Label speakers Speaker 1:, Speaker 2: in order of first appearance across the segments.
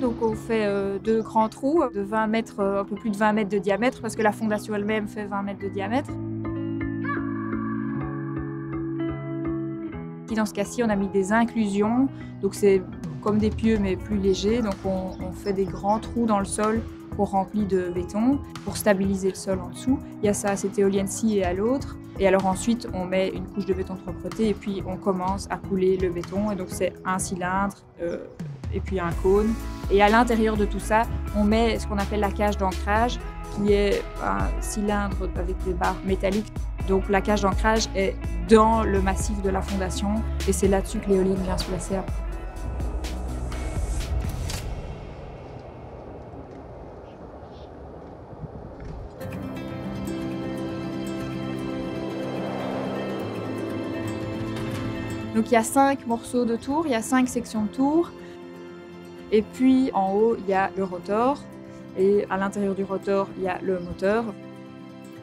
Speaker 1: Donc on fait 2 grands trous de 20 mètres, un peu plus de 20 mètres de diamètre parce que la fondation elle-même fait 20 mètres de diamètre. Et dans ce cas-ci, on a mis des inclusions, donc c'est comme des pieux mais plus légers. Donc on fait des grands trous dans le sol pour remplir de béton, pour stabiliser le sol en dessous. Il y a ça à cette éolienne-ci et à l'autre. Et alors ensuite, on met une couche de béton de propreté et puis on commence à couler le béton. Et donc c'est un cylindre et puis un cône. Et à l'intérieur de tout ça, on met ce qu'on appelle la cage d'ancrage, qui est un cylindre avec des barres métalliques. Donc la cage d'ancrage est dans le massif de la fondation et c'est là-dessus que l'éolienne vient se placer après. Donc il y a 5 morceaux de tour, il y a 5 sections de tour. Et puis en haut, il y a le rotor. Et à l'intérieur du rotor, il y a le moteur.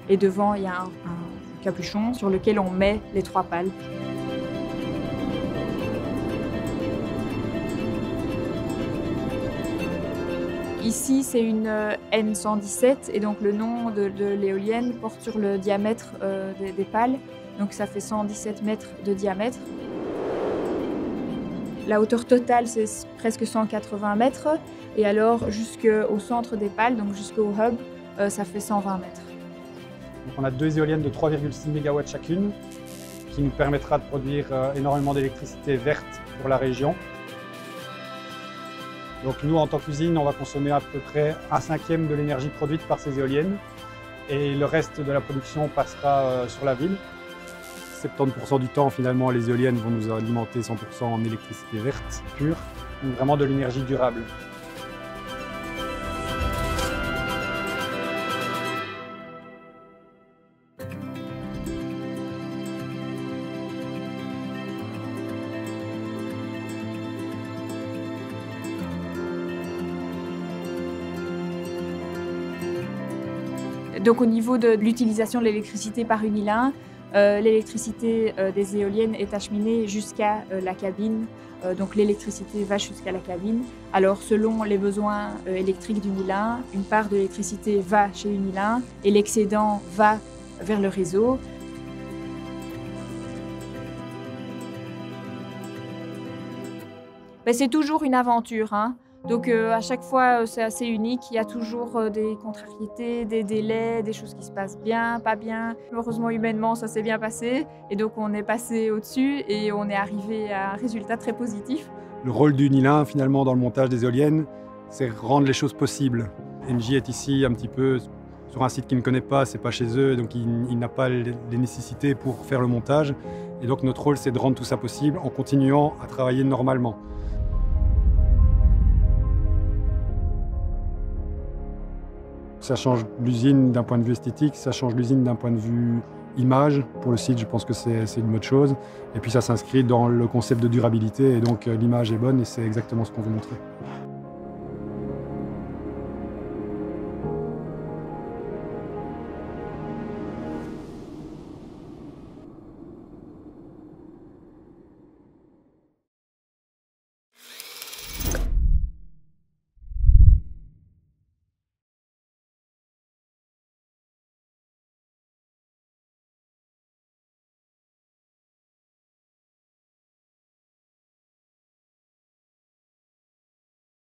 Speaker 1: Et devant, il y a un capuchon sur lequel on met les 3 pales. Ici, c'est une N117 et donc le nom de l'éolienne porte sur le diamètre des pales. Donc ça fait 117 mètres de diamètre. La hauteur totale, c'est presque 180 mètres. Et alors, jusqu'au centre des pales, donc jusqu'au hub, ça fait 120 mètres.
Speaker 2: Donc on a 2 éoliennes de 3,6 MW chacune, qui nous permettra de produire énormément d'électricité verte pour la région. Donc nous, en tant qu'usine, on va consommer à peu près 1/5 de l'énergie produite par ces éoliennes. Et le reste de la production passera sur la ville. 70% du temps, finalement, les éoliennes vont nous alimenter 100% en électricité verte, pure, donc vraiment de l'énergie durable.
Speaker 1: Donc au niveau de l'utilisation de l'électricité par Unilin, l'électricité des éoliennes est acheminée jusqu'à la cabine, donc l'électricité va jusqu'à la cabine. Alors selon les besoins électriques d'Unilin, une part de l'électricité va chez Unilin et l'excédent va vers le réseau. Ben, c'est toujours une aventure, hein. Donc à chaque fois, c'est assez unique. Il y a toujours des contrariétés, des délais, des choses qui se passent bien, pas bien. Heureusement, humainement, ça s'est bien passé. Et donc, on est passé au-dessus et on est arrivé à un résultat très positif.
Speaker 2: Le rôle d'Unilin, finalement, dans le montage des éoliennes, c'est rendre les choses possibles. Engie est ici un petit peu sur un site qu'il ne connaît pas, c'est pas chez eux, donc il n'a pas les nécessités pour faire le montage. Et donc, notre rôle, c'est de rendre tout ça possible en continuant à travailler normalement. Ça change l'usine d'un point de vue esthétique, ça change l'usine d'un point de vue image. Pour le site, je pense que c'est une bonne chose. Et puis ça s'inscrit dans le concept de durabilité, et donc l'image est bonne et c'est exactement ce qu'on veut montrer.